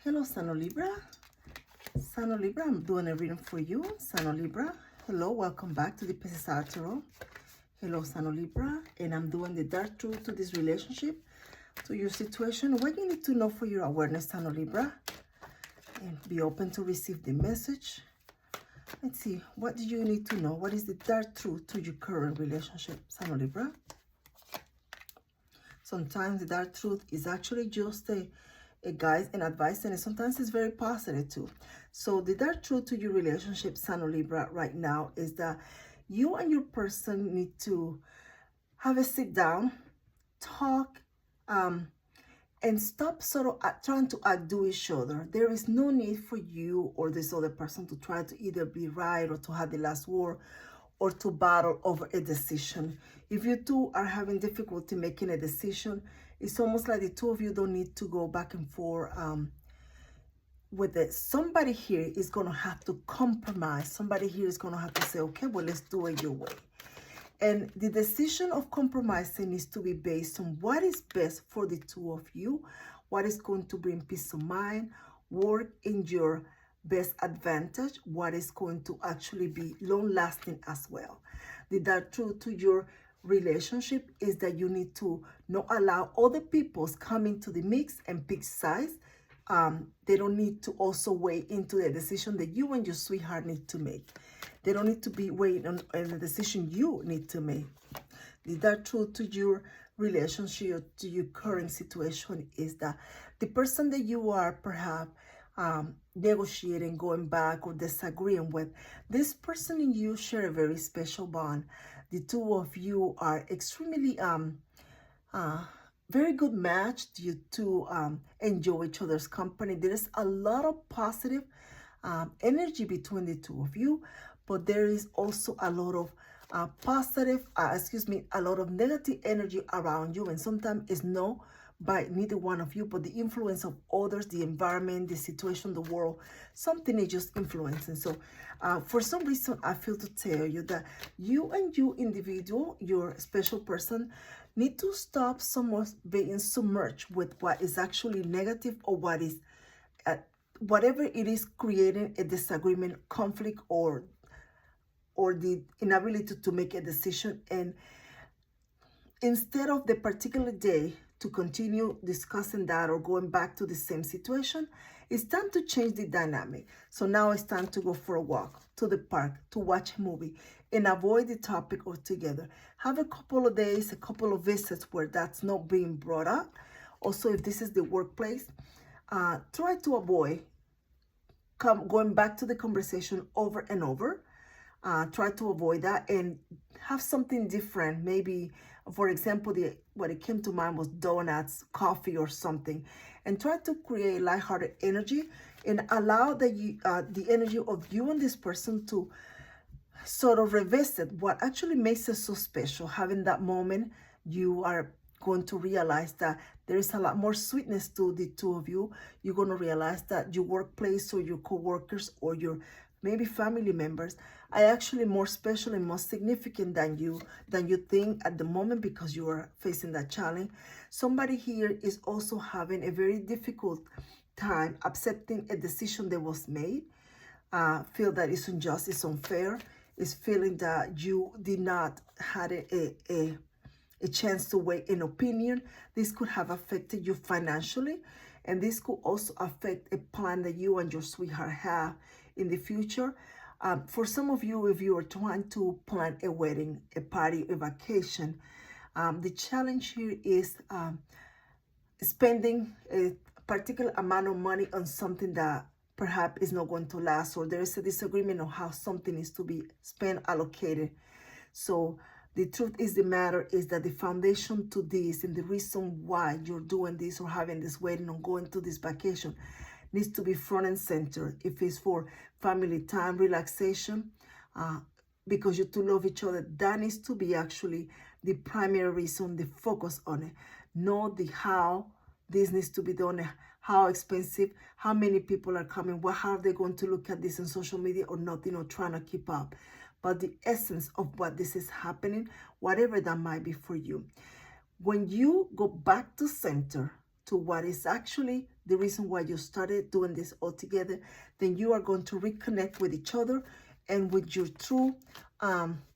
Hello, Sano Libra. Sano Libra, I'm doing a reading for you. Sano Libra, hello, welcome back to the PSR Tarot. Hello, Sano Libra, and I'm doing the dark truth to this relationship, to your situation. What you need to know for your awareness, Sano Libra, and be open to receive the message. Let's see, what do you need to know? What is the dark truth to your current relationship, Sano Libra? Sometimes the dark truth is actually just a guide and advice, and sometimes it's very positive too. So the dark truth to your relationship, Sano Libra, right now is that you and your person need to have a sit down, talk, and stop sort of trying to outdo each other. There is no need for you or this other person to try to either be right or to have the last word or to battle over a decision. If you two are having difficulty making a decision, it's almost like the two of you don't need to go back and forth with it. Somebody here is going to have to compromise. Somebody here is going to have to say, okay, well, let's do it your way. And the decision of compromising needs to be based on what is best for the two of you, what is going to bring peace of mind, work in your best advantage, what is going to actually be long-lasting as well. The dark truth to your relationship is that you need to not allow other people's come into the mix and pick sides. They don't need to also weigh into the decision that you and your sweetheart need to make. They don't need to be weighing on the decision you need to make. The dark truth to your relationship, to your current situation, is that the person that you are perhaps negotiating, going back, or disagreeing with, this person and you share a very special bond. The two of you are extremely very good match. You two enjoy each other's company. There is a lot of positive energy between the two of you, but there is also a lot of a lot of negative energy around you, and sometimes it's not by neither one of you, but the influence of others, the environment, the situation, the world, something is just influencing. So for some reason, I feel to tell you that you and you individual, your special person, need to stop somewhat being submerged with what is actually negative, or what is whatever it is creating a disagreement, conflict, or the inability to make a decision. And instead of the particular day to continue discussing that or going back to the same situation, it's time to change the dynamic. So now it's time to go for a walk, to the park, to watch a movie, and avoid the topic altogether. Have a couple of days, a couple of visits where that's not being brought up. Also, if this is the workplace, try to avoid going back to the conversation over and over. Try to avoid that and have something different. Maybe, for example, what it came to mind was donuts, coffee, or something. And try to create lighthearted energy and allow the energy of you and this person to sort of revisit what actually makes it so special. Having that moment, you are going to realize that there is a lot more sweetness to the two of you. You're going to realize that your workplace or your co-workers or your maybe family members are actually more special and more significant than you think at the moment, because you are facing that challenge. Somebody here is also having a very difficult time accepting a decision that was made. Feel that it's unjust, it's unfair. Is feeling that you did not had a chance to weigh an opinion. This could have affected you financially, and this could also affect a plan that you and your sweetheart have in the future. For some of you, if you are trying to plan a wedding, a party, a vacation, the challenge here is spending a particular amount of money on something that perhaps is not going to last, or there is a disagreement on how something is to be spent, allocated. So the truth is, the matter is that the foundation to this and the reason why you're doing this or having this wedding or going to this vacation needs to be front and center. If it's for family time, relaxation, because you two love each other, that needs to be actually the primary reason, the focus on it. Not the how this needs to be done, how expensive, how many people are coming, how are they going to look at this on social media or not, trying to keep up. But the essence of what this is happening, whatever that might be for you. When you go back to center, to what is actually the reason why you started doing this all together, then you are going to reconnect with each other and with your true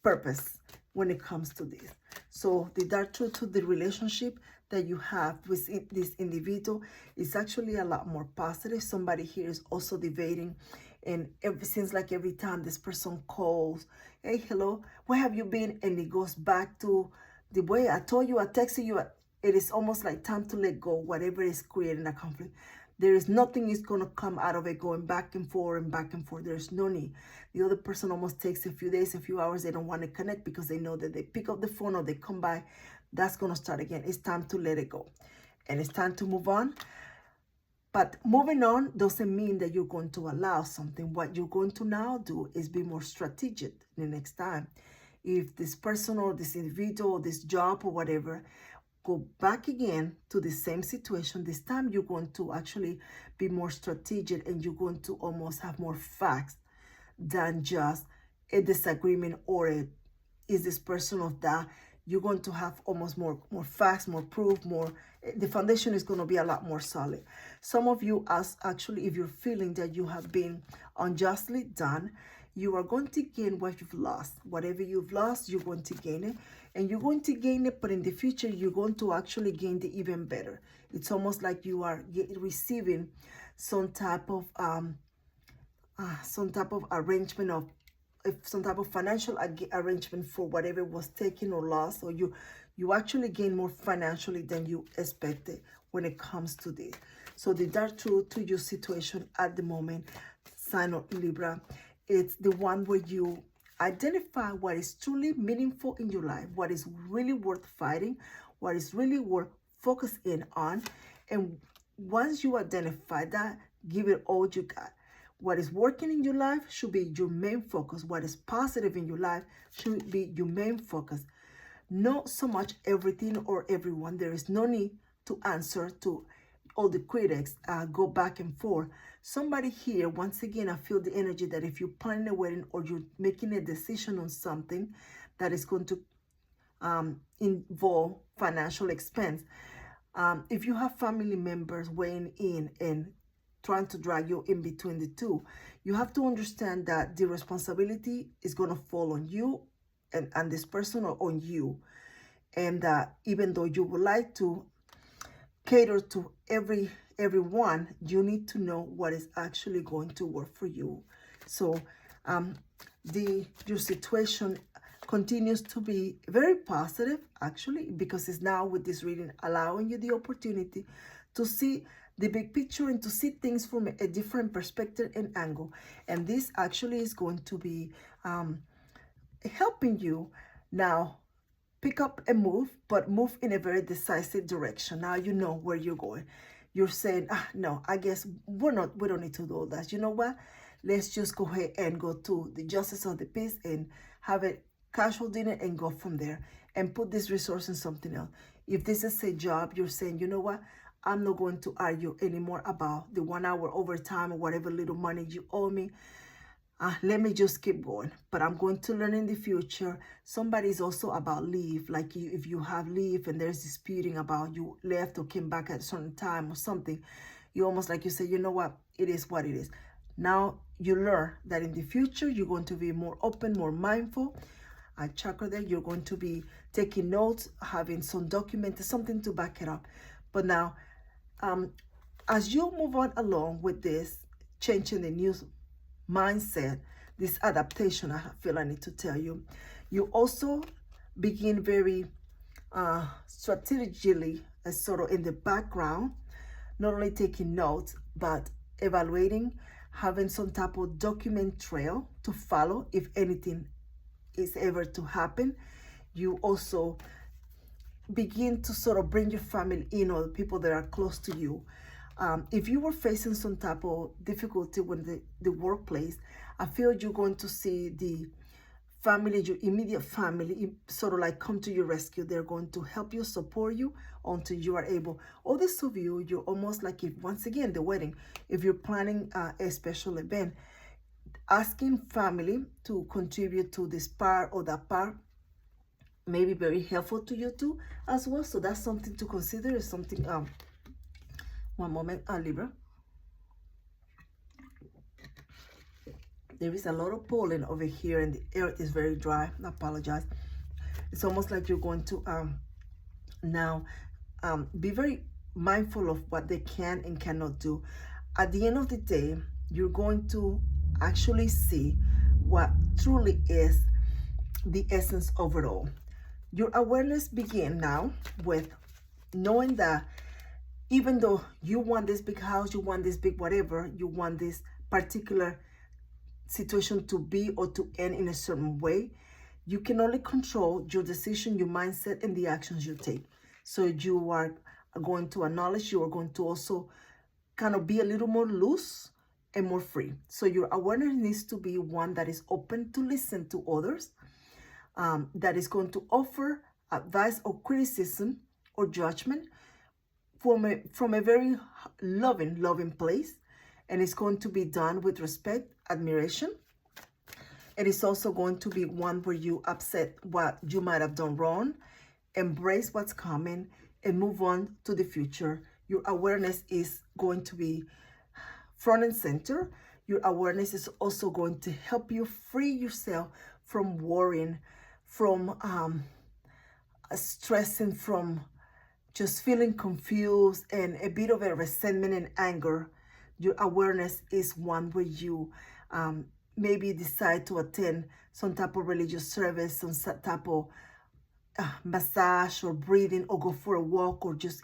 purpose when it comes to this. So the dark truth to the relationship that you have with this individual is actually a lot more positive. Somebody here is also debating, and it seems like every time this person calls, hey, hello, where have you been? And it goes back to the way I told you, I texted you. It is almost like time to let go, whatever is creating a conflict. There is nothing is going to come out of it going back and forth and back and forth. There's no need. The other person almost takes a few days, a few hours. They don't want to connect because they know that they pick up the phone or they come by. That's going to start again. It's time to let it go. And it's time to move on. But moving on doesn't mean that you're going to allow something. What you're going to now do is be more strategic the next time. If this person or this individual or this job or whatever go back again to the same situation, this time you're going to actually be more strategic and you're going to almost have more facts than just a disagreement or is this person of that. You're going to have almost more facts, more proof, more. The foundation is going to be a lot more solid. Some of you, as actually, if you're feeling that you have been unjustly done, you are going to gain what you've lost. Whatever you've lost, you're going to gain it. And you're going to gain it, but in the future, you're going to actually gain it even better. It's almost like you are receiving some type of arrangement of, some type of financial arrangement for whatever was taken or lost, or you actually gain more financially than you expected when it comes to this. So the dark truth to your situation at the moment, sign of Libra, it's the one where you identify what is truly meaningful in your life, what is really worth fighting, what is really worth focusing on. And once you identify that, give it all you got. What is working in your life should be your main focus. What is positive in your life should be your main focus. Not so much everything or everyone. There is no need to answer to all the critics, go back and forth. Somebody here, once again, I feel the energy that if you're planning a wedding or you're making a decision on something that is going to involve financial expense, if you have family members weighing in and trying to drag you in between the two, you have to understand that the responsibility is going to fall on you and this person or on you. And even though you would like to cater to everyone, you need to know what is actually going to work for you. So your situation continues to be very positive, actually, because it's now with this reading allowing you the opportunity to see the big picture and to see things from a different perspective and angle. And this actually is going to be helping you now pick up and move, but move in a very decisive direction. Now you know where you're going. You're saying, no, I guess we don't need to do all that. You know what? Let's just go ahead and go to the Justice of the Peace and have a casual dinner and go from there and put this resource in something else. If this is a job, you're saying, you know what? I'm not going to argue anymore about the 1 hour overtime or whatever little money you owe me. Let me just keep going. But I'm going to learn in the future. Somebody's also about leave. Like if you have leave and there's disputing about you left or came back at a certain time or something, you almost like you say, you know what? It is what it is. Now you learn that in the future, you're going to be more open, more mindful. Chakra there, you're going to be taking notes, having some documents, something to back it up. But now, as you move on along with this, changing the new mindset, this adaptation, I feel I need to tell you, you also begin very strategically, sort of in the background, not only taking notes, but evaluating, having some type of document trail to follow if anything is ever to happen. You also begin to sort of bring your family in, or the people that are close to you. If you were facing some type of difficulty with the workplace, I feel you're going to see the family, your immediate family, sort of like come to your rescue. They're going to help you, support you until you are able. Others of you, you're almost like, if once again, the wedding, if you're planning a special event, asking family to contribute to this part or that part may be very helpful to you too as well. So that's something to consider, is something One moment, Libra. There is a lot of pollen over here and the air is very dry. I apologize. It's almost like you're going to now be very mindful of what they can and cannot do. At the end of the day, you're going to actually see what truly is the essence of it all. Your awareness begins now with knowing that even though you want this big house, you want this big whatever, you want this particular situation to be or to end in a certain way, you can only control your decision, your mindset, and the actions you take. So you are going to acknowledge, you are going to also kind of be a little more loose and more free. So your awareness needs to be one that is open to listen to others, that is going to offer advice or criticism or judgment from a very loving place, and it's going to be done with respect, admiration. And it's also going to be one where you accept what you might have done wrong, embrace what's coming, and move on to the future. Your awareness is going to be front and center. Your awareness is also going to help you free yourself from worrying, from stressing, from just feeling confused and a bit of a resentment and anger. Your awareness is one where you maybe decide to attend some type of religious service, some type of massage or breathing, or go for a walk, or just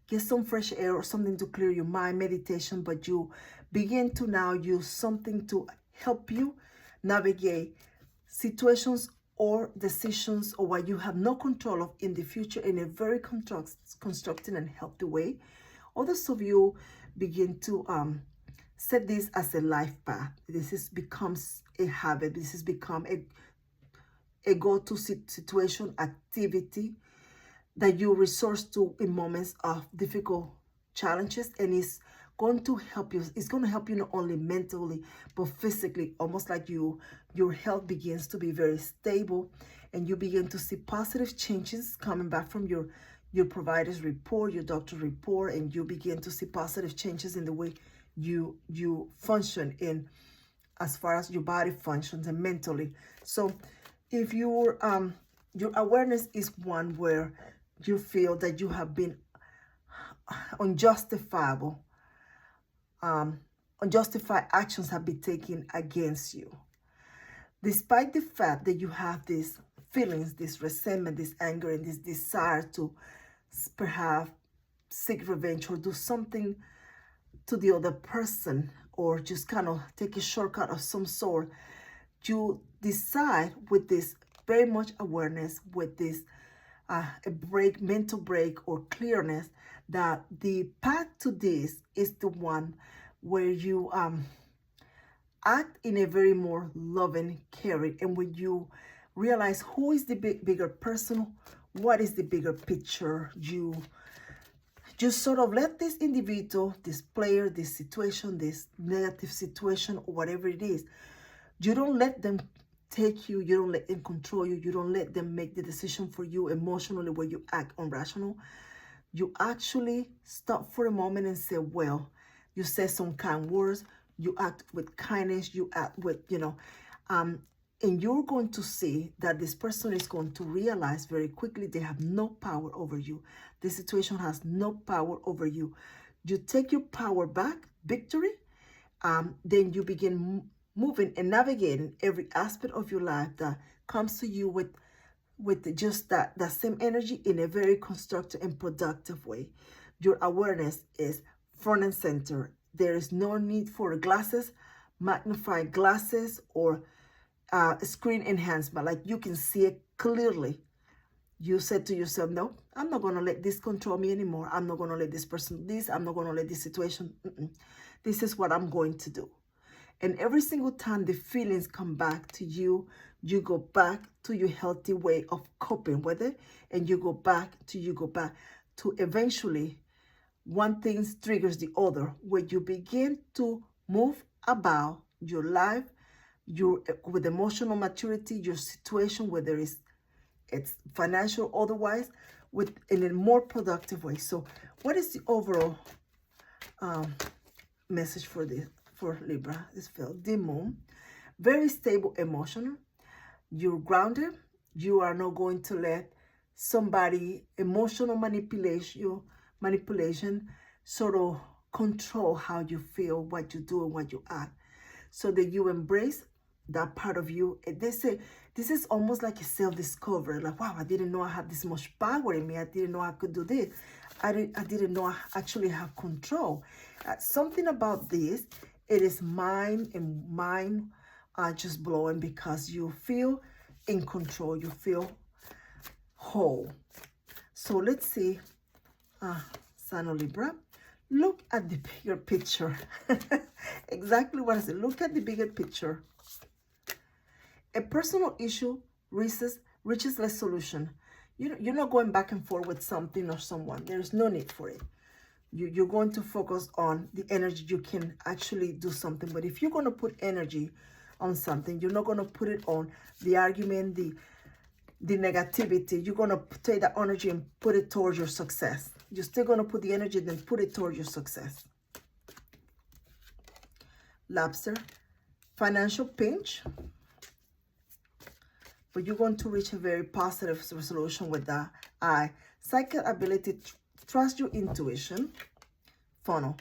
get some fresh air or something to clear your mind, meditation. But you begin to now use something to help you navigate situations or decisions or what you have no control of in the future in a very constructive and healthy way. Others of you begin to set this as a life path. This becomes a habit. This has become a go-to situation, activity that you resource to in moments of difficult challenges, and it's going to help you. It's going to help you not only mentally but physically, almost like your health begins to be very stable, and you begin to see positive changes coming back from your provider's report, your doctor's report, and you begin to see positive changes in the way you function in as far as your body functions and mentally. So if your awareness is one where you feel that you have been unjustified actions have been taken against you, despite the fact that you have these feelings, this resentment, this anger, and this desire to perhaps seek revenge or do something to the other person, or just kind of take a shortcut of some sort, you decide with this very much awareness, with this mental break or clearness, that the path to this is the one where you act in a very more loving, caring, and when you realize who is the bigger person, what is the bigger picture, you just sort of let this individual, this player, this situation, this negative situation, or whatever it is, you don't let them take you, you don't let them control you, you don't let them make the decision for you emotionally where you act irrational. You actually stop for a moment and say, well, you say some kind words, you act with kindness, you act with, and you're going to see that this person is going to realize very quickly they have no power over you. The situation has no power over you. You take your power back, victory, then you begin moving and navigating every aspect of your life that comes to you with just that same energy in a very constructive and productive way. Your awareness is front and center. There is no need for glasses, magnifying glasses, or screen enhancement. Like you can see it clearly. You said to yourself, no, I'm not going to let this control me anymore. I'm not going to let this person do this. I'm not going to let this situation. This is what I'm going to do. And every single time the feelings come back to you, you go back to your healthy way of coping with it. And you go back to eventually one thing triggers the other, where you begin to move about your life, with emotional maturity, your situation, whether it's financial or otherwise, in a more productive way. So what is the overall message for this, for Libra, is filled. The moon, very stable emotional. You're grounded. You are not going to let somebody emotional manipulation sort of control how you feel, what you do, and what you act. So that you embrace that part of you. They say this is almost like a self-discovery. Like, wow, I didn't know I had this much power in me. I didn't know I could do this. I didn't know I actually have control. Something about this, it is mind just blowing, because you feel in control. You feel whole. So let's see, Sign of Libra. Look at the bigger picture. Exactly what I said. Look at the bigger picture. A personal issue reaches resolution. You're not going back and forth with something or someone. There's no need for it. You're going to focus on the energy. You can actually do something. But if you're going to put energy on something, you're not going to put it on the argument, the negativity. You're going to take that energy and put it towards your success. You're still going to put the energy and then put it towards your success. Lobster, financial pinch. But you're going to reach a very positive resolution with that. Psychic ability, trust your intuition. Funnel,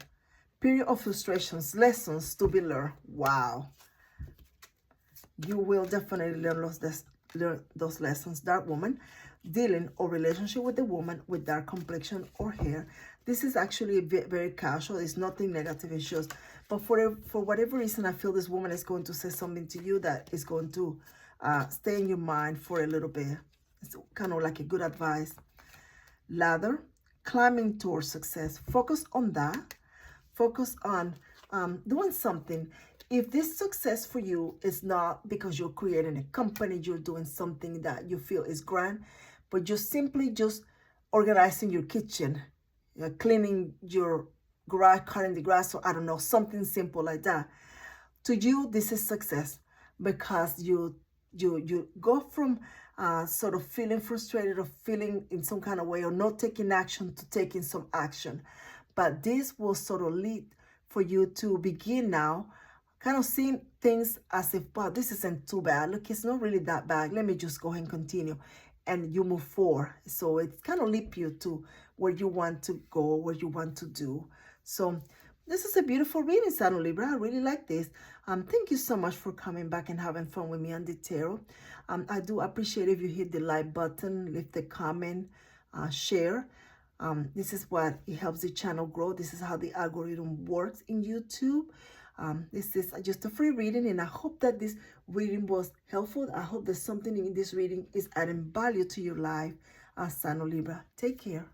period of frustrations, lessons to be learned. Wow. You will definitely learn those lessons. Dark woman, dealing or relationship with a woman with dark complexion or hair. This is actually very casual. It's nothing negative. It's just, but for whatever reason, I feel this woman is going to say something to you that is going to stay in your mind for a little bit. It's kind of like a good advice. Ladder, climbing towards success. Focus on that. Focus on doing something. If this success for you is not because you're creating a company, you're doing something that you feel is grand, but you're simply just organizing your kitchen, cleaning your garage, cutting the grass, or I don't know, something simple like that. To you, this is success, because you go from sort of feeling frustrated or feeling in some kind of way or not taking action to taking some action. But this will sort of lead for you to begin now kind of seeing things as if, wow, this isn't too bad. Look, it's not really that bad. Let me just go ahead and continue. And you move forward. So it kind of leads you to where you want to go, what you want to do. So this is a beautiful reading, Sign of Libra. I really like this. Thank you so much for coming back and having fun with me on the tarot. I do appreciate if you hit the like button, leave the comment, share. This is what it helps the channel grow. This is how the algorithm works in YouTube. This is just a free reading, and I hope that this reading was helpful. I hope that something in this reading is adding value to your life, Sign of Libra. Take care.